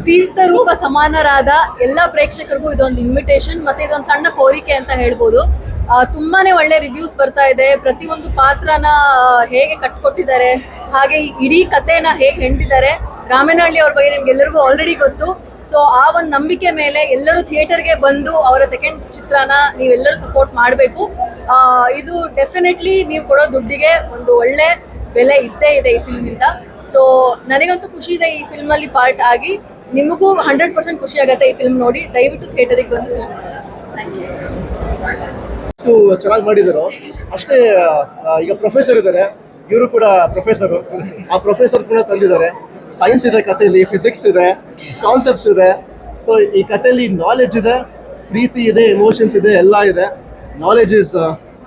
ತೀರ್ಥ ರೂಪ ಸಮಾನರಾದ ಎಲ್ಲ ಪ್ರೇಕ್ಷಕರಿಗೂ ಇದೊಂದು ಇನ್ವಿಟೇಷನ್ ಮತ್ತೆ ಇದೊಂದು ಸಣ್ಣ ಕೋರಿಕೆ ಅಂತ ಹೇಳ್ಬೋದು. ತುಂಬಾನೇ ಒಳ್ಳೆ ರಿವ್ಯೂಸ್ ಬರ್ತಾ ಇದೆ. ಪ್ರತಿಯೊಂದು ಪಾತ್ರನ ಹೇಗೆ ಕಟ್ಕೊಟ್ಟಿದ್ದಾರೆ, ಹಾಗೆ ಇಡೀ ಕಥೆನ ಹೇಗೆ ಹೆಂಡಿದ್ದಾರೆ. ರಾಮನಹಳ್ಳಿ ಅವ್ರ ಬಗ್ಗೆ ನಿಮ್ಗೆಲ್ಲರಿಗೂ ಆಲ್ರೆಡಿ ಗೊತ್ತು. ಸೊ ಆ ಒಂದು ನಂಬಿಕೆ ಮೇಲೆ ಎಲ್ಲರೂ ಥಿಯೇಟರ್ಗೆ ಬಂದು ಅವರ ಸೆಕೆಂಡ್ ಚಿತ್ರನ ನೀವೆಲ್ಲರೂ ಸಪೋರ್ಟ್ ಮಾಡಬೇಕು. ಇದು ಡೆಫಿನೆಟ್ಲಿ ನೀವು ಕೊಡೋ ದುಡ್ಡಿಗೆ ಒಂದು ಒಳ್ಳೆ ಬೆಲೆ ಇದ್ದೇ ಇದೆ ಈ ಫಿಲ್ಮಿಂದ. ಸೊ ನನಗಂತೂ ಖುಷಿ ಇದೆ ಈ ಫಿಲ್ಮಲ್ಲಿ ಪಾರ್ಟ್ ಆಗಿ. ನಿಮಗೂ 100% ಖುಷಿ ಆಗುತ್ತೆ ಈ ಫಿಲ್ಮ್ ನೋಡಿ. ದಯವಿಟ್ಟು ಥಿಯೇಟರಿಗೆ ಬಂದು ಫಿಲ್ಮ್ ಚೆನ್ನಾಗಿ ಮಾಡಿದರು ಅಷ್ಟೇ. ಈಗ ಪ್ರೊಫೆಸರ್ ಇದ್ದಾರೆ, ಇವರು ಕೂಡ ಪ್ರೊಫೆಸರು. ಆ ಪ್ರೊಫೆಸರ್ ಕೂಡ ತಂದಿದ್ದಾರೆ. ಸೈನ್ಸ್ ಇದೆ ಕಥೆಯಲ್ಲಿ, ಫಿಸಿಕ್ಸ್ ಇದೆ, ಕಾನ್ಸೆಪ್ಟ್ಸ್ ಇದೆ. ಸೊ ಈ ಕಥೆಯಲ್ಲಿ ನಾಲೆಡ್ಜ್ ಇದೆ, ಪ್ರೀತಿ ಇದೆ, ಎಮೋಷನ್ಸ್ ಇದೆ, ಎಲ್ಲ ಇದೆ. ನಾಲೆಡ್ಜ್ ಇಸ್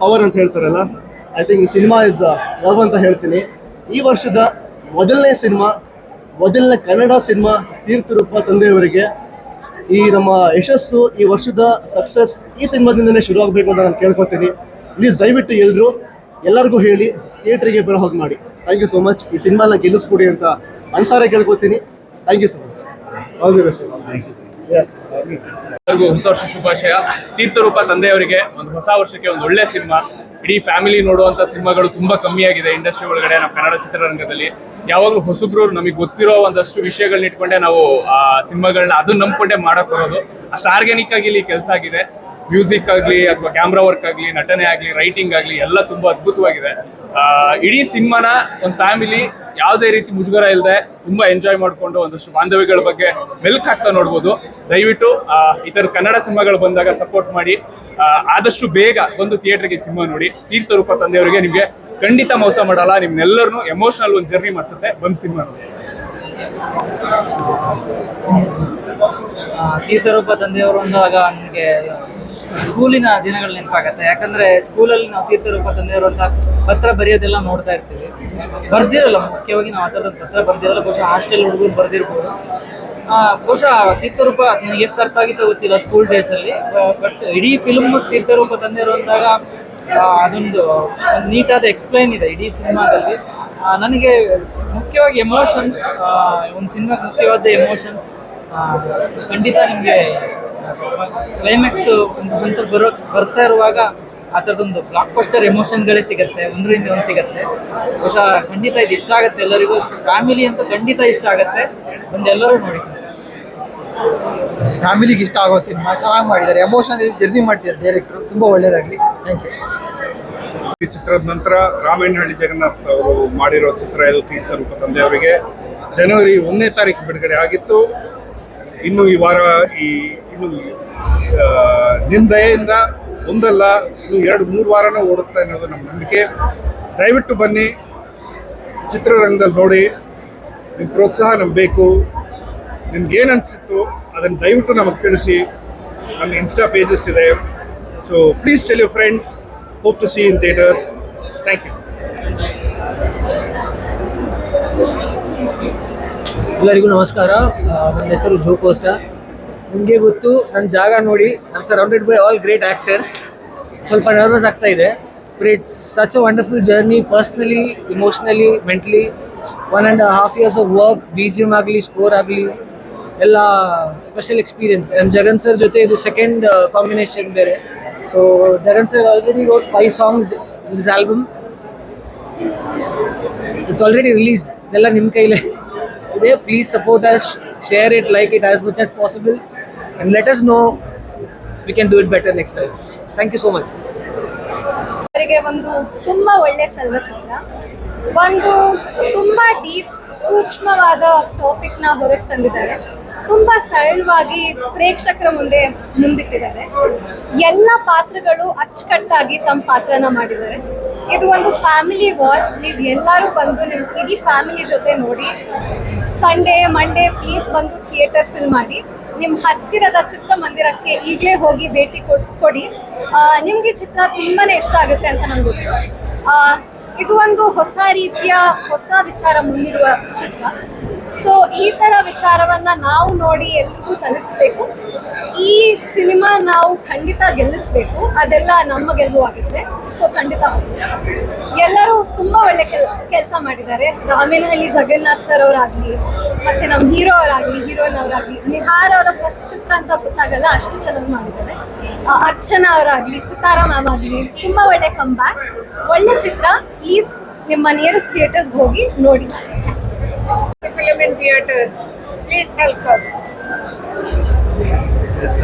ಪವರ್ ಅಂತ ಹೇಳ್ತಾರಲ್ಲ, I think cinema is love ಅಂತ ಹೇಳ್ತೀನಿ. ಈ ವರ್ಷದ ಮೊದಲನೇ ಸಿನಿಮಾ, ಮೊದಲನೇ ಕನ್ನಡ ಸಿನಿಮಾ ತೀರ್ಥರೂಪ ತಂದೆಯವರಿಗೆ ಈ ನಮ್ಮ ಯಶಸ್ಸು, ಈ ವರ್ಷದ ಸಕ್ಸಸ್ ಈ ಸಿನಿಮಾದಿಂದನೇ ಶುರು ಆಗಬೇಕು ಅಂತ ನಾನು ಕೇಳ್ಕೊತೀನಿ. ಪ್ಲೀಸ್ ದಯವಿಟ್ಟು ಎಲ್ಲರಿಗೂ ಹೇಳಿ ಥಿಯೇಟ್ರಿಗೆ ಬರೋ ಹೋಗಿ ಮಾಡಿ. Thank you so much. ಈ ಸಿನಿಮಾನ ಗೆಲ್ಲಿಸ್ಕೊಡಿ ಅಂತ ಅನ್ಸಾರೆ ಕೇಳ್ಕೊತೀನಿ. Thank you so much. All the best. ಎಲ್ಲರಿಗೂ ಹೊಸ ವರ್ಷ ಶುಭಾಶಯ. ತೀರ್ಥರೂಪ ತಂದೆಯವರಿಗೆ ಒಂದು ಹೊಸ ವರ್ಷಕ್ಕೆ ಒಂದು ಒಳ್ಳೆ ಸಿನಿಮಾ. ಇಡೀ ಫ್ಯಾಮಿಲಿ ನೋಡುವಂಥ ಸಿನಿಮಾಗಳು ತುಂಬ ಕಮ್ಮಿಯಾಗಿದೆ ಇಂಡಸ್ಟ್ರಿ ಒಳಗಡೆ, ನಮ್ಮ ಕನ್ನಡ ಚಿತ್ರರಂಗದಲ್ಲಿ. ಯಾವಾಗಲೂ ಹೊಸಬ್ರು ನಮಗೆ ಗೊತ್ತಿರೋ ಒಂದಷ್ಟು ವಿಷಯಗಳನ್ನ ಇಟ್ಕೊಂಡೆ ನಾವು ಆ ಸಿನಿಮಾಗಳನ್ನ ಅದನ್ನ ನಂಬ್ಕೊಂಡೆ ಮಾಡಕ್ ಬರೋದು. ಅಷ್ಟು ಆರ್ಗ್ಯಾನಿಕ್ ಆಗಿ ಇಲ್ಲಿ ಕೆಲಸ ಆಗಿದೆ. ಮ್ಯೂಸಿಕ್ ಆಗಲಿ ಅಥವಾ ಕ್ಯಾಮ್ರಾ ವರ್ಕ್ ಆಗಲಿ, ನಟನೆ ಆಗಲಿ, ರೈಟಿಂಗ್ ಆಗಲಿ ಎಲ್ಲ ತುಂಬ ಅದ್ಭುತವಾಗಿದೆ. ಇಡೀ ಸಿನಿಮಾನ ಒಂದು ಫ್ಯಾಮಿಲಿ ಯಾವುದೇ ರೀತಿ ಮುಜುಗರ ಇಲ್ಲದೆ ತುಂಬ ಎಂಜಾಯ್ ಮಾಡಿಕೊಂಡು ಒಂದಷ್ಟು ಬಾಂಧವ್ಯಗಳ ಬಗ್ಗೆ ಮೆಲ್ಕ್ ಹಾಕ್ತಾ ನೋಡ್ಬೋದು. ದಯವಿಟ್ಟು ಈ ಥರ ಕನ್ನಡ ಸಿನಿಮಾಗಳು ಬಂದಾಗ ಸಪೋರ್ಟ್ ಮಾಡಿ. ಆದಷ್ಟು ಬೇಗ ಬಂದು ಥಿಯೇಟರ್ಗೆ ಸಿನಿಮಾ ನೋಡಿ. ತೀರ್ಥರೂಪ ತಂದೆಯವರಿಗೆ ನಿಮಗೆ ಖಂಡಿತ ಮೋಸ ಮಾಡಲ್ಲ. ನಿಮ್ನೆಲ್ಲರನ್ನು ಎಮೋಷನಲ್ ಒಂದು ಜರ್ನಿ ಮಾಡಿಸುತ್ತೆ. ಬಂದು ಸಿನಿಮಾ ನೋಡಿ. ತೀರ್ಥರೂಪ ತಂದೆಯವರು ಅಂದಾಗ ನನಗೆ ಸ್ಕೂಲಿನ ದಿನಗಳು ನೆನಪಾಗತ್ತೆ. ಯಾಕಂದ್ರೆ ಸ್ಕೂಲಲ್ಲಿ ನಾವು ತೀರ್ಥರೂಪ ತಂದೆಯವರು ಅಂತ ಪತ್ರ ಬರೆಯೋದೆಲ್ಲ ನೋಡ್ತಾ ಇರ್ತೀವಿ. ಬರ್ದಿರಲ್ಲ, ಮುಖ್ಯವಾಗಿ ನಾವು ಆ ಥರದ ಪತ್ರ ಬರ್ದಿರಲ್ಲ. ಬಹುಶಃ ಹಾಸ್ಟೆಲ್ ಹುಡುಗರು ಬರ್ದಿರ್ಬೋದು. ಬಹುಶಃ ತೀರ್ಥರೂಪ ನನಗೆ ಎಷ್ಟು ಅರ್ಥ ಆಗಿತ್ತು ಗೊತ್ತಿಲ್ಲ ಸ್ಕೂಲ್ ಡೇಸಲ್ಲಿ. ಬಟ್ ಇಡೀ ಫಿಲ್ಮ್ ತೀರ್ಥರೂಪ ತಂದೆಯವರು ಅಂದಾಗ ಅದೊಂದು ನೀಟಾದ ಎಕ್ಸ್ಪ್ಲೈನ್ ಇದೆ ಇಡೀ ಸಿನಿಮಾದಲ್ಲಿ. ನನಗೆ ಮುಖ್ಯವಾಗಿ ಎಮೋಷನ್ಸ್, ಒಂದು ಸಿನಿಮಾಗೆ ಮುಖ್ಯವಾದ ಎಮೋಷನ್ಸ್ ಖಂಡಿತ ನಿಮಗೆ ಕ್ಲೈಮ್ಯಾಕ್ಸ್ ಒಂದು ಹಂತ ಬರ್ತಾ ಇರುವಾಗ ಆ ಥರದೊಂದು ಬ್ಲಾಕ್ ಬಸ್ಟರ್ ಎಮೋಷನ್ಗಳೇ ಸಿಗುತ್ತೆ, ಒಂದರಿಂದ ಒಂದು ಸಿಗುತ್ತೆ. ಬಹುಶಃ ಖಂಡಿತ ಇದು ಇಷ್ಟ ಆಗುತ್ತೆ ಎಲ್ಲರಿಗೂ. ಫ್ಯಾಮಿಲಿ ಅಂತ ಖಂಡಿತ ಇಷ್ಟ ಆಗುತ್ತೆ. ಎಲ್ಲರೂ ನೋಡಿ. ಫ್ಯಾಮಿಲಿಗೆ ಇಷ್ಟ ಆಗೋ ಸಿನಿಮಾ ಚೆನ್ನಾಗಿ ಮಾಡಿದ್ದಾರೆ. ಎಮೋಷನ್ ಜರ್ನಿ ಮಾಡ್ತಿದ್ದಾರೆ ಡೈರೆಕ್ಟ್ರು. ತುಂಬ ಒಳ್ಳೆಯದಾಗಲಿ. Thank you. ಈ ಚಿತ್ರದ ನಂತರ ರಾಮನಹಳ್ಳಿ ಜಗನ್ನಾಥ್ ಅವರು ಮಾಡಿರೋ ಚಿತ್ರ ಇದು ತೀರ್ಥರೂಪ ತಂದೆಯವರಿಗೆ ಜನವರಿ 1ನೇ ತಾರೀಕು ಬಿಡುಗಡೆ ಆಗಿತ್ತು. ಇನ್ನು ಈ ವಾರ ನಿಮ್ಮ ದಯೆಯಿಂದ ಒಂದಲ್ಲ ಇನ್ನು 2-3 ವಾರನೂ ಓಡುತ್ತೆ ಅನ್ನೋದು ನಮ್ಮ ನಂಬಿಕೆ. ದಯವಿಟ್ಟು ಬನ್ನಿ, ಚಿತ್ರರಂಗದಲ್ಲಿ ನೋಡಿ. ನಿಮ್ಮ ಪ್ರೋತ್ಸಾಹ ನಮ್ಗೆ ಬೇಕು. ನಿಮ್ಗೇನು ಅನಿಸಿತ್ತು ಅದನ್ನು ದಯವಿಟ್ಟು ನಮಗೆ ತಿಳಿಸಿ. ನಮ್ಮ ಇನ್ಸ್ಟಾ ಪೇಜಸ್ ಇದೆ. So please tell your friends. Hope to see in theatres. Thank you. ಎಲ್ಲರಿಗೂ ನಮಸ್ಕಾರ. ನನ್ನ ಹೆಸರು ಜೋ ಕೋಸ್ಟಾ. ನಿಮಗೆ ಗೊತ್ತು, ನನ್ನ ಜಾಗ ನೋಡಿ, I am surrounded by all great actors. ಸ್ವಲ್ಪ ನರ್ವಸ್ ಆಗ್ತಾ ಇದೆ. But it's such a wonderful journey, personally, emotionally, mentally. 1.5 years of work, BGM ಆಗಲಿ, ಸ್ಕೋರ್ ಆಗಲಿ, ಎಲ್ಲ ಸ್ಪೆಷಲ್ ಎಕ್ಸ್ಪೀರಿಯನ್ಸ್. ಜಗನ್ ಸರ್ ಜೊತೆ ಇದು ಸೆಕೆಂಡ್ ಕಾಂಬಿನೇಷನ್ ಬೇರೆ. So Jagan sir already wrote 5 songs in this album. It's already released. ಇದೆಲ್ಲ ನಿಮ್ಮ ಕೈಲೇ ಇದೆ. Please support us, share it, like it as much as possible, and let us know we can do it better next time. Thank you so much. ಒಂದು ತುಂಬಾ ಒಳ್ಳೆ ಚಲನಚಿತ್ರ, ಒಂದು ತುಂಬಾ ಡೀಪ್ ಸೂಕ್ಷ್ಮವಾದ ಟಾಪಿಕ್ನ ಹೊರಗೆ ತಂದಿದ್ದಾರೆ. ತುಂಬಾ ಸರಳವಾಗಿ ಪ್ರೇಕ್ಷಕರ ಮುಂದಿಟ್ಟಿದ್ದಾರೆ. ಎಲ್ಲ ಪಾತ್ರಗಳು ಅಚ್ಚುಕಟ್ಟಾಗಿ ತಮ್ಮ ಪಾತ್ರನ ಮಾಡಿದ್ದಾರೆ. ಇದು ಒಂದು ಫ್ಯಾಮಿಲಿ ವಾಚ್. ನೀವು ಎಲ್ಲರೂ ಬಂದು ನಿಮ್ಮ ಇಡೀ ಫ್ಯಾಮಿಲಿ ಜೊತೆ ನೋಡಿ. ಸಂಡೇ ಮಂಡೇ ಪ್ಲೀಸ್ ಬಂದು ಥಿಯೇಟರ್ ಫಿಲ್ ಮಾಡಿ. ನಿಮ್ಮ ಹತ್ತಿರದ ಚಿತ್ರಮಂದಿರಕ್ಕೆ ಈಗಲೇ ಹೋಗಿ ಭೇಟಿ ಕೊಡಿ. ನಿಮಗೆ ಚಿತ್ರ ತುಂಬಾ ಇಷ್ಟ ಆಗುತ್ತೆ ಅಂತ ನಂಗೆ ಗೊತ್ತು. ಇದು ಒಂದು ಹೊಸ ರೀತಿಯ ಹೊಸ ವಿಚಾರ ಮುಂದಿಡುವ ಚಿತ್ರ. ಸೊ ಈ ತರ ವಿಚಾರವನ್ನ ನಾವು ನೋಡಿ ಎಲ್ರಿಗೂ ತಲುಪಿಸ್ಬೇಕು. ಈ ಸಿನಿಮಾ ನಾವು ಖಂಡಿತ ಗೆಲ್ಲಿಸ್ಬೇಕು, ಅದೆಲ್ಲ ನಮ್ಮ ಗೆಲುವಾಗುತ್ತೆ. ಸೊ ಖಂಡಿತ ಎಲ್ಲರೂ ತುಂಬಾ ಒಳ್ಳೆ ಕೆಲಸ ಮಾಡಿದ್ದಾರೆ. ರಾಮೇನಹಳ್ಳಿ ಜಗನ್ನಾಥ್ ಸರ್ ಅವರಾಗ್ಲಿ, ಮತ್ತೆ ನಮ್ಮ ಹೀರೋ ಅವರಾಗ್ಲಿ, ಹೀರೋಯಿನ್ ಅವರಾಗ್ಲಿ, ನಿಹಾರ್ ಅವರ ಫಸ್ಟ್ ಚಿತ್ರ ಅಂತ ಗೊತ್ತಾಗಲ್ಲ, ಅಷ್ಟು ಚೆನ್ನಾಗಿ ಮಾಡಿದ್ದಾರೆ. ಅರ್ಚನಾ ಅವರಾಗ್ಲಿ, ಸಿತಾರಾ ಮ್ಯಾಮ್ ಆಗಲಿ, ತುಂಬಾ ಒಳ್ಳೆ ಕಂಬ್ಯಾಕ್, ಒಳ್ಳೆ ಚಿತ್ರ. ಪ್ಲೀಸ್ ನಿಮ್ಮ ನಿಯರೆಸ್ಟ್ ಥಿಯೇಟರ್ಸ್ ಹೋಗಿ ನೋಡಿ. Film in theaters. Please help us.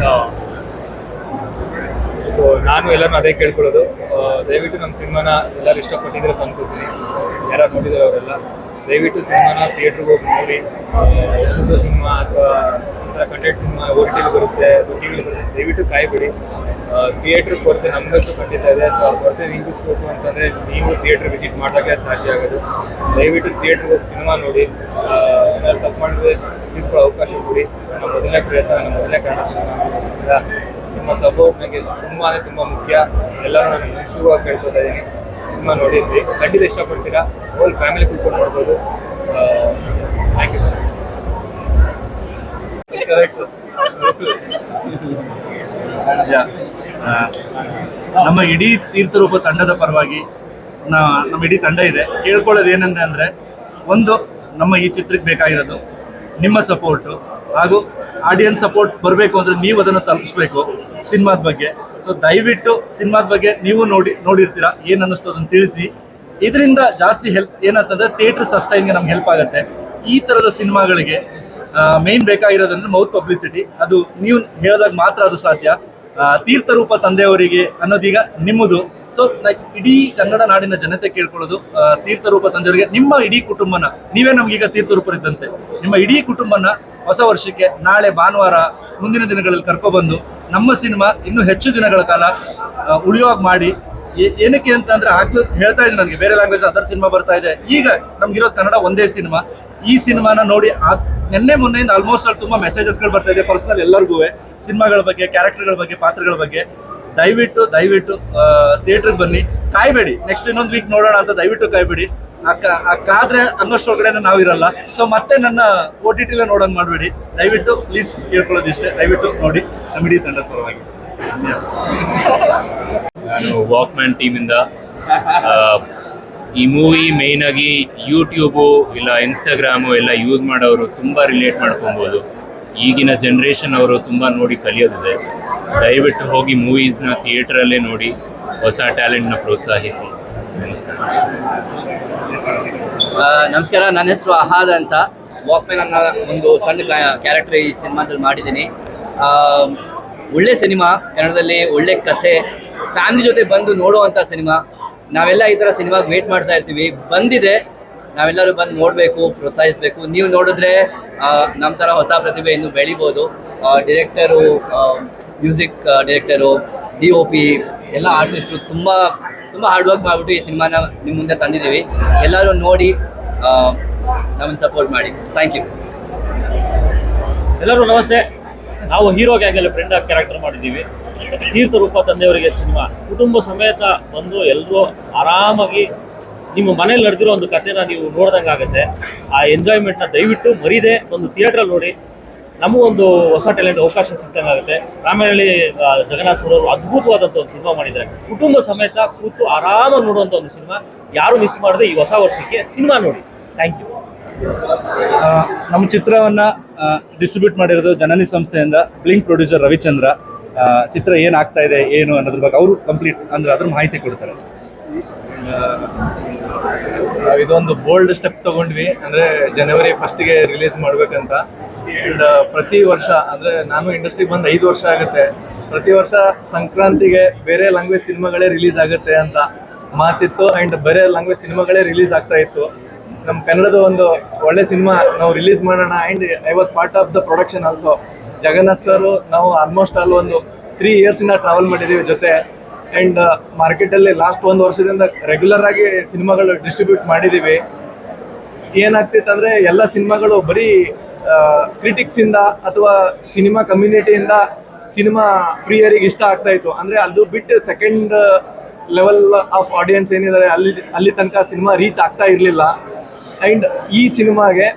So ನಾನು ಎಲ್ಲರೂ ಅದೇ ಕೇಳ್ಕೊಳ್ಳೋದು, ದಯವಿಟ್ಟು ನಮ್ಮ ಸಿನಿಮಾನ ಎಲ್ಲರೂ ಇಷ್ಟಪಟ್ಟಿದ್ರೆ ಅನ್ಕೋತೀನಿ. ಯಾರು ನೋಡಿದ್ದಾರೆ ಅವರೆಲ್ಲ ದಯವಿಟ್ಟು ಸಿನಿಮಾನ ಥಿಯೇಟ್ರಿಗೆ ಹೋಗಿ ನೋಡಿ. ಶುದ್ಧ ಸಿನಿಮಾ ಅಥವಾ ಒಂಥರ ಕಂಟೆಂಟ್ ಸಿನಿಮಾ OTT ಬರುತ್ತೆ, ಟಿವಿಲಿ ಬರುತ್ತೆ, ದಯವಿಟ್ಟು ಕಾಯ್ಬೇಡಿ. ಥಿಯೇಟ್ರಿಗೆ ಕೊರತೆ ನಮಗಂತೂ ಖಂಡಿತ ಇದೆ. ಸೊ ಆ ಕೊರತೆ ನೀಗಿಸ್ಬೇಕು ಅಂತಂದರೆ ನೀವು ಥಿಯೇಟ್ರ್ ವಿಸಿಟ್ ಮಾಡಿದಾಗಲೇ ಸಾಧ್ಯ ಆಗೋದು. ದಯವಿಟ್ಟು ಥಿಯೇಟ್ರಿಗೆ ಹೋಗಿ ಸಿನಿಮಾ ನೋಡಿ. ಏನಾದ್ರು ತಪ್ಪು ಮಾಡಿದ್ರೆ ತಿಳ್ಕೊಳ್ಳೋ ಅವಕಾಶ ಕೊಡಿ. ನನ್ನ ಮೊದಲನೇ ಪ್ರಯತ್ನ, ನನ್ನ ಮೊದಲನೇ ಕನ್ನಡ ಸಿನಿಮಾ. ನಿಮ್ಮ ಸಪೋರ್ಟ್ ನನಗೆ ತುಂಬ ಮುಖ್ಯ. ಎಲ್ಲರೂ ನಾನು ಮುಗಿಸ್ಬೇಕು ಕೇಳ್ಕೊತಾ ಇದ್ದೀನಿ. ಸಿನಿಮಾ ನೋಡಿ ಖಂಡಿತ ಇಷ್ಟಪಡ್ತೀರಾ. ಹೋಲ್ ಫ್ಯಾಮಿಲಿ ಕೂತ್ಕೊಂಡು ನೋಡ್ಬೋದು. Thank you so much. ನಮ್ಮ ಇಡೀ ತೀರ್ಥರೂಪ ತಂಡದ ಪರವಾಗಿ ನಮ್ಮ ಇಡೀ ತಂಡ ಇದೆ. ಕೇಳ್ಕೊಳ್ಳೋದು ಏನಂದ್ರೆ ಅಂದರೆ, ಒಂದು ನಮ್ಮ ಈ ಚಿತ್ರಕ್ಕೆ ಬೇಕಾಗಿರೋದು ನಿಮ್ಮ ಸಪೋರ್ಟು, ಹಾಗೂ ಆಡಿಯನ್ಸ್ ಸಪೋರ್ಟ್ ಬರಬೇಕು ಅಂದರೆ ನೀವು ಅದನ್ನು ತಲುಪಿಸ್ಬೇಕು ಸಿನಿಮಾದ ಬಗ್ಗೆ. ಸೊ ದಯವಿಟ್ಟು ಸಿನಿಮಾದ ಬಗ್ಗೆ ನೀವು ನೋಡಿರ್ತೀರಾ, ಏನು ಅನ್ನಿಸ್ತು ಅದನ್ನು ತಿಳಿಸಿ. ಇದರಿಂದ ಜಾಸ್ತಿ ಹೆಲ್ಪ್ ಏನಂತಂದರೆ ಥಿಯೇಟ್ರ್ ಸಸ್ಟೈನ್ಗೆ ನಮ್ಗೆ ಹೆಲ್ಪ್ ಆಗುತ್ತೆ. ಈ ಥರದ ಸಿನಿಮಾಗಳಿಗೆ ಮೇನ್ ಬೇಕಾಗಿರೋದಂದ್ರೆ ಮೌತ್ ಪಬ್ಲಿಸಿಟಿ. ಅದು ನೀವು ಹೇಳಿದಾಗ ಮಾತ್ರ ಅದು ಸಾಧ್ಯ. ತೀರ್ಥರೂಪ ತಂದೆಯವರಿಗೆ ಅನ್ನೋದೀಗ ನಿಮ್ಮದು. ಸೊ ಇಡೀ ಕನ್ನಡ ನಾಡಿನ ಜನತೆ ಕೇಳ್ಕೊಳ್ಳೋದು, ತೀರ್ಥರೂಪ ತಂದೆಯವರಿಗೆ ನಿಮ್ಮ ಇಡೀ ಕುಟುಂಬನ, ನೀವೇ ನಮಗೀಗ ತೀರ್ಥರೂಪರಿದ್ದಂತೆ, ನಿಮ್ಮ ಇಡೀ ಕುಟುಂಬನ ಹೊಸ ವರ್ಷಕ್ಕೆ ನಾಳೆ ಭಾನುವಾರ ಮುಂದಿನ ದಿನಗಳಲ್ಲಿ ಕರ್ಕೊಬಂದು ನಮ್ಮ ಸಿನಿಮಾ ಇನ್ನೂ ಹೆಚ್ಚು ದಿನಗಳ ಕಾಲ ಉಳಿಯೋಗಿ ಮಾಡಿ. ಏನಕ್ಕೆ ಅಂತ ಅಂದ್ರೆ ಆಗ್ಲೂ ಹೇಳ್ತಾ ಇದ್ದೀನಿ, ನನಗೆ ಬೇರೆ ಲ್ಯಾಂಗ್ವೇಜ್ ಅದರ್ ಸಿನಿಮಾ ಬರ್ತಾ ಇದೆ. ಈಗ ನಮ್ಗಿರೋದು ಕನ್ನಡ ಒಂದೇ ಸಿನಿಮಾ. ಈ ಸಿನಿಮಾನ ನೋಡಿ ನಿನ್ನೆ ಮೊನ್ನೆಯಿಂದ ಆಲ್ಮೋಸ್ಟ್ ಅಲ್ಲಿ ತುಂಬಾ ಮೆಸೇಜಸ್ಗಳು ಬರ್ತಾ ಇದೆ ಪರ್ಸನಲ್ ಎಲ್ಲರಿಗೂ, ಸಿನಿಮಾಗಳ ಬಗ್ಗೆ, ಕ್ಯಾರೆಕ್ಟರ್ಗಳ ಬಗ್ಗೆ, ಪಾತ್ರಗಳ ಬಗ್ಗೆ. ದಯವಿಟ್ಟು ಥಿಯೇಟ್ರಿಗೆ ಬನ್ನಿ, ಕಾಯ್ಬೇಡಿ. ನೆಕ್ಸ್ಟ್ ಇನ್ನೊಂದು ವೀಕ್ ನೋಡೋಣ ಅಂತ ದಯವಿಟ್ಟು ಕಾಯ್ಬೇಡಿ. ಕಾದ್ರೆ ಅನ್ನೋಷ್ಟೊಳಗಡೆ ನಾವಿರಲ್ಲ. ಸೊ ಮತ್ತೆ ನನ್ನ OTT ನೋಡೋಂಗ್ ಮಾಡಬೇಡಿ ದಯವಿಟ್ಟು. ಪ್ಲೀಸ್ ಕೇಳ್ಕೊಳ್ಳೋದು ಇಷ್ಟೇ, ದಯವಿಟ್ಟು ನೋಡಿ ನಮ್ಮ ಇಡೀ ತಂಡದ ಪರವಾಗಿ. ನಾನು ವಾಕ್ಮ್ಯಾನ್ ಟೀಮಿಂದ ಈ ಮೂವಿ ಮೇಯ್ನ್ ಆಗಿ ಯೂಟ್ಯೂಬು ಇಲ್ಲ ಇನ್ಸ್ಟಾಗ್ರಾಮು ಎಲ್ಲ ಯೂಸ್ ಮಾಡೋರು ತುಂಬ ರಿಲೇಟ್ ಮಾಡ್ಕೊಬೋದು. ಈಗಿನ ಜನ್ರೇಷನ್ ಅವರು ತುಂಬ ನೋಡಿ ಕಲಿಯೋದಿದೆ. ದಯವಿಟ್ಟು ಹೋಗಿ ಮೂವೀಸ್ನ ಥಿಯೇಟ್ರಲ್ಲೇ ನೋಡಿ, ಹೊಸ ಟ್ಯಾಲೆಂಟ್ನ ಪ್ರೋತ್ಸಾಹಿಸಿ. ನಮಸ್ಕಾರ. ನಮಸ್ಕಾರ, ನನ್ನ ಹೆಸರು ಅಹಾದ್ ಅಂತ. ವಾಕ್ಮ್ಯಾನ್ ಅನ್ನೋ ಒಂದು ಸಣ್ಣ ಕ್ಯಾರೆಕ್ಟರ್ ಈ ಸಿನಿಮಾದಲ್ಲಿ ಮಾಡಿದ್ದೀನಿ. ಒಳ್ಳೆ ಸಿನಿಮಾ, ಕನ್ನಡದಲ್ಲಿ ಒಳ್ಳೆ ಕಥೆ, ಫ್ಯಾಮಿಲಿ ಜೊತೆ ಬಂದು ನೋಡುವಂಥ ಸಿನಿಮಾ. ನಾವೆಲ್ಲ ಈ ಥರ ಸಿನಿಮಾಗೆ ವೇಟ್ ಮಾಡ್ತಾ ಇರ್ತೀವಿ. ಬಂದಿದೆ, ನಾವೆಲ್ಲರೂ ಬಂದು ನೋಡಬೇಕು, ಪ್ರೋತ್ಸಾಹಿಸಬೇಕು. ನೀವು ನೋಡಿದ್ರೆ ನಮ್ಮ ಥರ ಹೊಸ ಪ್ರತಿಭೆ ಇನ್ನೂ ಬೆಳಿಬೋದು. ಡೈರೆಕ್ಟರು, ಮ್ಯೂಸಿಕ್ ಡೈರೆಕ್ಟರು, DOP ಎಲ್ಲ ಆರ್ಟಿಸ್ಟು ತುಂಬ ಹಾರ್ಡ್ ವರ್ಕ್ ಮಾಡಿಬಿಟ್ಟು ಈ ಸಿನಿಮಾನ ನಿಮ್ಮ ಮುಂದೆ ತಂದಿದ್ದೀವಿ. ಎಲ್ಲರೂ ನೋಡಿ ನಮ್ಮನ್ನು ಸಪೋರ್ಟ್ ಮಾಡಿ. Thank you. ಎಲ್ಲರೂ ನಮಸ್ತೆ. ನಾವು ಹೀರೋ ಗ್ಯಾಂಗಲ್ಲಿ ಫ್ರೆಂಡ್ ಆಗಿ ಕ್ಯಾರೆಕ್ಟರ್ ಮಾಡಿದ್ದೀವಿ. ತೀರ್ಥರೂಪ ತಂದೆಯವರಿಗೆ ಸಿನಿಮಾ ಕುಟುಂಬ ಸಮೇತ ಬಂದು ಎಲ್ಲರೂ ಆರಾಮಾಗಿ ನಿಮ್ಮ ಮನೇಲಿ ನಡೆದಿರೋ ಒಂದು ಕಥೆನ ನೀವು ನೋಡ್ದಂಗೆ ಆಗುತ್ತೆ. ಆ ಎಂಜಾಯ್ಮೆಂಟ್ನ ದಯವಿಟ್ಟು ಮರೀದೆ ಒಂದು ಥಿಯೇಟ್ರಲ್ಲಿ ನೋಡಿ. ನಮಗೊಂದು ಹೊಸ ಟ್ಯಾಲೆಂಟ್ ಅವಕಾಶ ಸಿಗ್ದಂಗೆ ಆಗುತ್ತೆ. ರಾಮೇನಹಳ್ಳಿ ಜಗನ್ನಾಥ್ ಸರ್ ಅವರು ಅದ್ಭುತವಾದಂಥ ಒಂದು ಸಿನಿಮಾ ಮಾಡಿದ್ದಾರೆ. ಕುಟುಂಬ ಸಮೇತ ಕೂತು ಆರಾಮಾಗಿ ನೋಡುವಂಥ ಒಂದು ಸಿನಿಮಾ. ಯಾರು ಮಿಸ್ ಮಾಡದೆ ಈ ಹೊಸ ವರ್ಷಕ್ಕೆ ಸಿನಿಮಾ ನೋಡಿ. Thank you. ನಮ್ಮ ಚಿತ್ರವನ್ನು ಡಿಸ್ಟ್ರಿಬ್ಯೂಟ್ ಮಾಡಿರೋದು ಜನನಿ ಸಂಸ್ಥೆಯಿಂದ ಬ್ಲಿಂಕ್ ಪ್ರೊಡ್ಯೂಸರ್ ರವಿಚಂದ್ರ. ಚಿತ್ರ ಏನಾಗ್ತಾ ಇದೆ ಏನು ಅನ್ನೋದ್ರ ಬಗ್ಗೆ ಅವರು ಕಂಪ್ಲೀಟ್ ಅಂದರೆ ಅದ್ರ ಮಾಹಿತಿ ಕೊಡ್ತಾರೆ. ಇದೊಂದು ಬೋಲ್ಡ್ ಸ್ಟೆಪ್ ತಗೊಂಡ್ವಿ, ಅಂದರೆ ಜನವರಿ 1ಗೆ ರಿಲೀಸ್ ಮಾಡಬೇಕಂತ. ಆ್ಯಂಡ್ ಪ್ರತಿ ವರ್ಷ, ಅಂದರೆ ನಾನು ಇಂಡಸ್ಟ್ರಿಗೆ ಬಂದು 5 ವರ್ಷ ಆಗುತ್ತೆ, ಪ್ರತಿ ವರ್ಷ ಸಂಕ್ರಾಂತಿಗೆ ಬೇರೆ ಲ್ಯಾಂಗ್ವೇಜ್ ಸಿನಿಮಾಗಳೇ ರಿಲೀಸ್ ಆಗುತ್ತೆ ಅಂತ ಮಾತಿತ್ತು. ಆ್ಯಂಡ್ ಬೇರೆ ಲ್ಯಾಂಗ್ವೇಜ್ ಸಿನಿಮಾಗಳೇ ರಿಲೀಸ್ ಆಗ್ತಾ ಇತ್ತು. ನಮ್ಮ ಕನ್ನಡದ ಒಂದು ಒಳ್ಳೆ ಸಿನಿಮಾ ನಾವು ರಿಲೀಸ್ ಮಾಡೋಣ. And I was part of the production also. Jagannath sir ನಾವು ಆಲ್ಮೋಸ್ಟ್ ಅಲ್ಲಿ ಒಂದು 3 ಇಯರ್ಸಿಂದ ಟ್ರಾವೆಲ್ ಮಾಡಿದ್ದೀವಿ ಜೊತೆ. ಆ್ಯಂಡ್ ಮಾರ್ಕೆಟಲ್ಲಿ ಲಾಸ್ಟ್ 1 ವರ್ಷದಿಂದ ರೆಗ್ಯುಲರ್ ಆಗಿ ಸಿನಿಮಾಗಳು ಡಿಸ್ಟ್ರಿಬ್ಯೂಟ್ ಮಾಡಿದ್ದೀವಿ. ಏನಾಗ್ತಿತ್ತು ಅಂದರೆ ಎಲ್ಲ ಸಿನಿಮಾಗಳು ಬರೀ ಕ್ರಿಟಿಕ್ಸಿಂದ ಅಥವಾ ಸಿನಿಮಾ ಕಮ್ಯುನಿಟಿಯಿಂದ ಸಿನಿಮಾ ಪ್ರಿಯರಿಗೆ ಇಷ್ಟ ಆಗ್ತಾ ಇತ್ತು. ಅಂದರೆ ಅದು ಬಿಟ್ಟು ಸೆಕೆಂಡ್ ಲೆವೆಲ್ ಆಫ್ ಆಡಿಯನ್ಸ್ ಏನಿದ್ದಾರೆ ಅಲ್ಲಿ ತನಕ ಸಿನಿಮಾ ರೀಚ್ ಆಗ್ತಾ ಇರಲಿಲ್ಲ. ಆ್ಯಂಡ್ ಈ ಸಿನಿಮಾಗೆ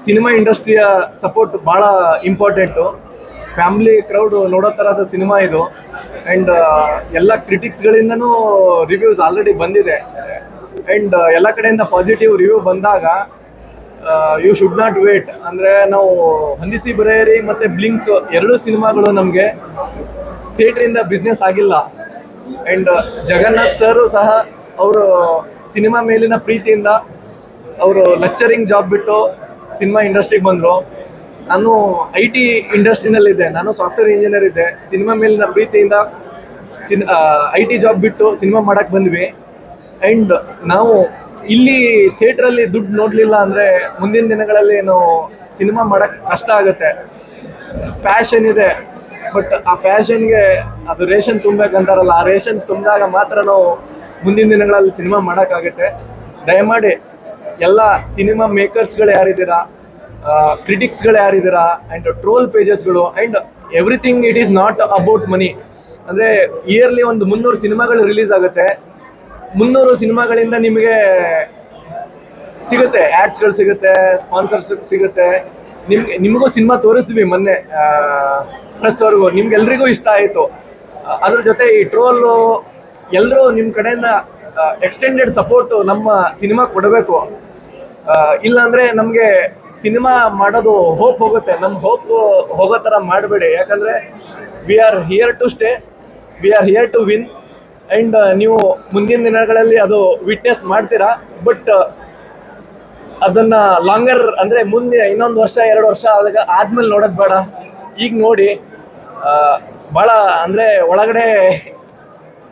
ಸಿನಿಮಾ ಇಂಡಸ್ಟ್ರಿಯ ಸಪೋರ್ಟ್ ಭಾಳ ಇಂಪಾರ್ಟೆಂಟು. ಫ್ಯಾಮಿಲಿ ಕ್ರೌಡ್ ನೋಡೋ ಥರದ ಸಿನಿಮಾ ಇದು. ಆ್ಯಂಡ್ ಎಲ್ಲ ಕ್ರಿಟಿಕ್ಸ್ಗಳಿಂದನೂ ರಿವ್ಯೂಸ್ ಆಲ್ರೆಡಿ ಬಂದಿದೆ. ಆ್ಯಂಡ್ ಎಲ್ಲ ಕಡೆಯಿಂದ ಪಾಸಿಟಿವ್ ರಿವ್ಯೂ ಬಂದಾಗ ಯು ಶುಡ್ ನಾಟ್ ವೇಟ್. ಅಂದರೆ ನಾವು ಹೊಂದಿಸಿ ಬರೆಯರಿ ಮತ್ತು ಬ್ಲಿಂಕ್ ಎರಡೂ ಸಿನಿಮಾಗಳು ನಮಗೆ ಥಿಯೇಟ್ರಿಂದ ಬಿಸ್ನೆಸ್ ಆಗಿಲ್ಲ. ಆ್ಯಂಡ್ ಜಗನ್ನಾಥ್ ಸರು ಸಹ ಅವರು ಸಿನಿಮಾ ಮೇಲಿನ ಪ್ರೀತಿಯಿಂದ ಅವರು ಲೆಕ್ಚರಿಂಗ್ ಜಾಬ್ ಬಿಟ್ಟು ಸಿನಿಮಾ ಇಂಡಸ್ಟ್ರಿಗೆ ಬಂದರು. ನಾನು IT ಇಂಡಸ್ಟ್ರಿನಲ್ಲಿದ್ದೆ, ನಾನು ಸಾಫ್ಟ್ವೇರ್ ಇಂಜಿನಿಯರ್ ಇದ್ದೆ. ಸಿನಿಮಾ ಮೇಲಿನ ಪ್ರೀತಿಯಿಂದ IT ಜಾಬ್ ಬಿಟ್ಟು ಸಿನಿಮಾ ಮಾಡೋಕ್ಕೆ ಬಂದ್ವಿ. ಆ್ಯಂಡ್ ನಾವು ಇಲ್ಲಿ ಥಿಯೇಟ್ರಲ್ಲಿ ದುಡ್ಡು ನೋಡಲಿಲ್ಲ ಅಂದರೆ ಮುಂದಿನ ದಿನಗಳಲ್ಲಿ ನಾವು ಸಿನಿಮಾ ಮಾಡೋಕ್ಕೆ ಕಷ್ಟ ಆಗುತ್ತೆ. ಪ್ಯಾಷನ್ ಇದೆ, ಬಟ್ ಆ ಪ್ಯಾಷನ್ಗೆ ಅದು ರೇಷನ್ ತುಂಬಬೇಕಂತಾರಲ್ಲ, ಆ ರೇಷನ್ ತುಂಬಿದಾಗ ಮಾತ್ರ ನಾವು ಮುಂದಿನ ದಿನಗಳಲ್ಲಿ ಸಿನಿಮಾ ಮಾಡೋಕ್ಕಾಗುತ್ತೆ. ದಯಮಾಡಿ ಎಲ್ಲ ಸಿನಿಮಾ ಮೇಕರ್ಸ್ಗಳು ಯಾರಿದ್ದೀರಾ, ಕ್ರಿಟಿಕ್ಸ್ಗಳು ಯಾರಿದ್ದೀರಾ, ಆ್ಯಂಡ್ ಟ್ರೋಲ್ ಪೇಜಸ್ಗಳು, and everything it is not about money. ಅಂದರೆ ಇಯರ್ಲಿ ಒಂದು 300 ಸಿನಿಮಾಗಳು ರಿಲೀಸ್ ಆಗುತ್ತೆ. 300 ಸಿನಿಮಾಗಳಿಂದ ನಿಮಗೆ ಸಿಗುತ್ತೆ, ಆ್ಯಡ್ಸ್ಗಳು ಸಿಗುತ್ತೆ, ಸ್ಪಾನ್ಸರ್ಶಿಪ್ ಸಿಗುತ್ತೆ. ನಿಮಗೂ ಸಿನಿಮಾ ತೋರಿಸ್ತೀವಿ ಮೊನ್ನೆ ಪ್ರೆಸ್ವರೆಗೂ, ನಿಮ್ಗೆಲ್ರಿಗೂ ಇಷ್ಟ ಆಯಿತು. ಅದ್ರ ಜೊತೆ ಈ ಟ್ರೋಲು ಎಲ್ಲರೂ ನಿಮ್ಮ ಕಡೆಯಿಂದ ಎಕ್ಸ್ಟೆಂಡೆಡ್ ಸಪೋರ್ಟು ನಮ್ಮ ಸಿನಿಮಾ ಕೊಡಬೇಕು. ಇಲ್ಲಾಂದರೆ ನಮಗೆ ಸಿನಿಮಾ ಮಾಡೋದು ಹೋಪ್ ಹೋಗುತ್ತೆ. ನಮ್ಮ ಹೋಪ್ ಹೋಗೋ ಥರ ಮಾಡಬೇಡಿ. ಯಾಕಂದರೆ we are here to stay, we are here to win. And ನೀವು ಮುಂದಿನ ದಿನಗಳಲ್ಲಿ ಅದು ವಿಟ್ನೆಸ್ ಮಾಡ್ತೀರಾ. ಬಟ್ ಅದನ್ನು ಲಾಂಗರ್ ಅಂದರೆ ಮುಂದೆ ಇನ್ನೊಂದು ವರ್ಷ 2 ವರ್ಷ ಆದ್ಮೇಲೆ ನೋಡೋದು ಬೇಡ, ಈಗ ನೋಡಿ. ಭಾಳ ಅಂದರೆ ಒಳಗಡೆ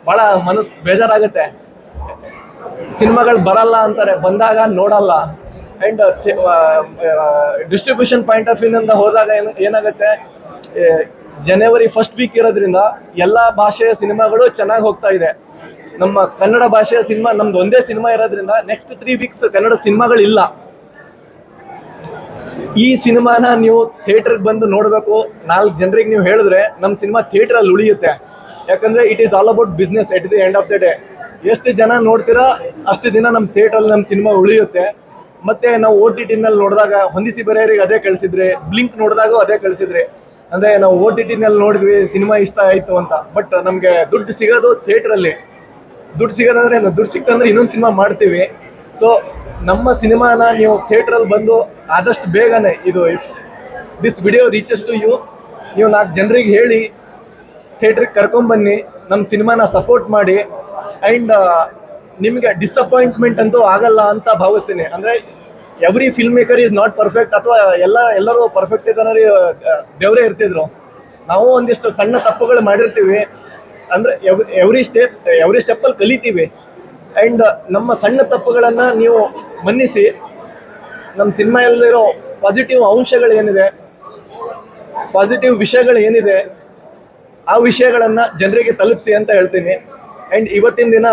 ಭಾಳ ಮನಸ್ಸು ಬೇಜಾರಾಗುತ್ತೆ. ಸಿನಿಮಾಗಳು ಬರಲ್ಲ ಅಂತಾರೆ, ಬಂದಾಗ ನೋಡಲ್ಲ. ಆ್ಯಂಡ್ ಡಿಸ್ಟ್ರಿಬ್ಯೂಷನ್ ಪಾಯಿಂಟ್ ಆಫ್ ವ್ಯೂನಿಂದ ಹೋದಾಗ ಏನಾಗುತ್ತೆ, ಜನವರಿ ಫಸ್ಟ್ ವೀಕ್ ಇರೋದ್ರಿಂದ ಎಲ್ಲ ಭಾಷೆಯ ಸಿನಿಮಾಗಳು ಚೆನ್ನಾಗಿ ಹೋಗ್ತಾ ಇದೆ. ನಮ್ಮ ಕನ್ನಡ ಭಾಷೆಯ ಸಿನಿಮಾ ನಮ್ದು ಒಂದೇ ಸಿನಿಮಾ ಇರೋದ್ರಿಂದ ನೆಕ್ಸ್ಟ್ 3 ವೀಕ್ಸ್ ಕನ್ನಡ ಸಿನಿಮಾಗಳಿಲ್ಲ. ಈ ಸಿನಿಮಾನ ನೀವು ಥಿಯೇಟ್ರಿಗೆ ಬಂದು ನೋಡಬೇಕು. 4 ಜನರಿಗೆ ನೀವು ಹೇಳಿದ್ರೆ ನಮ್ಮ ಸಿನಿಮಾ ಥಿಯೇಟ್ರಲ್ಲಿ ಉಳಿಯುತ್ತೆ. ಯಾಕಂದರೆ it is all about business at the end of the day. ಎಷ್ಟು ಜನ ನೋಡ್ತೀರಾ ಅಷ್ಟು ದಿನ ನಮ್ಮ ಥಿಯೇಟ್ರಲ್ಲಿ ನಮ್ಮ ಸಿನಿಮಾ ಉಳಿಯುತ್ತೆ. ಮತ್ತು ನಾವು OTTನಲ್ಲಿ ನೋಡಿದಾಗ ಹೊಂದಿಸಿ ಬರೆಯರಿಗೆ ಅದೇ ಕಳಿಸಿದ್ರಿ, ಬ್ಲಿಂಕ್ ನೋಡಿದಾಗೂ ಅದೇ ಕಳಿಸಿದ್ರಿ. ಅಂದರೆ ನಾವು OTTನಲ್ಲಿ ನೋಡಿದ್ವಿ, ಸಿನಿಮಾ ಇಷ್ಟ ಆಯಿತು ಅಂತ. ಬಟ್ ನಮಗೆ ದುಡ್ಡು ಸಿಗೋದು ಥಿಯೇಟ್ರಲ್ಲಿ. ದುಡ್ಡು ಸಿಗೋದಂದ್ರೆ ದುಡ್ಡು ಸಿಕ್ತಂದ್ರೆ ಇನ್ನೊಂದು ಸಿನಿಮಾ ಮಾಡ್ತೀವಿ. ಸೊ ನಮ್ಮ ಸಿನಿಮಾನ ನೀವು ಥಿಯೇಟ್ರಲ್ಲಿ ಬಂದು ಆದಷ್ಟು ಬೇಗನೆ, ಇದು if this video reaches to you, ನೀವು 4 ಜನರಿಗೆ ಹೇಳಿ ಥಿಯೇಟ್ರಿಗೆ ಕರ್ಕೊಂಬನ್ನಿ, ನಮ್ಮ ಸಿನಿಮಾನ ಸಪೋರ್ಟ್ ಮಾಡಿ. ಆ್ಯಂಡ್ ನಿಮಗೆ ಡಿಸಪಾಯಿಂಟ್ಮೆಂಟ್ ಅಂತೂ ಆಗಲ್ಲ ಅಂತ ಭಾವಿಸ್ತೀನಿ. ಅಂದರೆ every film maker is not perfect, ಅಥವಾ ಎಲ್ಲರೂ ಪರ್ಫೆಕ್ಟ್ ಇದ್ದಾರೆ ದೇವರೇ ಇರ್ತಿದ್ರು. ನಾವು ಒಂದಿಷ್ಟು ಸಣ್ಣ ತಪ್ಪುಗಳು ಮಾಡಿರ್ತೀವಿ. ಅಂದರೆ ಎವ್ರಿ ಸ್ಟೆಪ್ಪಲ್ಲಿ ಕಲಿತೀವಿ. ಆ್ಯಂಡ್ ನಮ್ಮ ಸಣ್ಣ ತಪ್ಪುಗಳನ್ನು ನೀವು ಮನ್ನಿಸಿ, ನಮ್ಮ ಸಿನಿಮಾಯಲ್ಲಿರೋ ಪಾಸಿಟಿವ್ ಅಂಶಗಳು ಏನಿದೆ, ಪಾಸಿಟಿವ್ ವಿಷಯಗಳು ಏನಿದೆ, ಆ ವಿಷಯಗಳನ್ನು ಜನರಿಗೆ ತಲುಪಿಸಿ ಅಂತ ಹೇಳ್ತೀನಿ. ಆ್ಯಂಡ್ ಇವತ್ತಿನ ದಿನ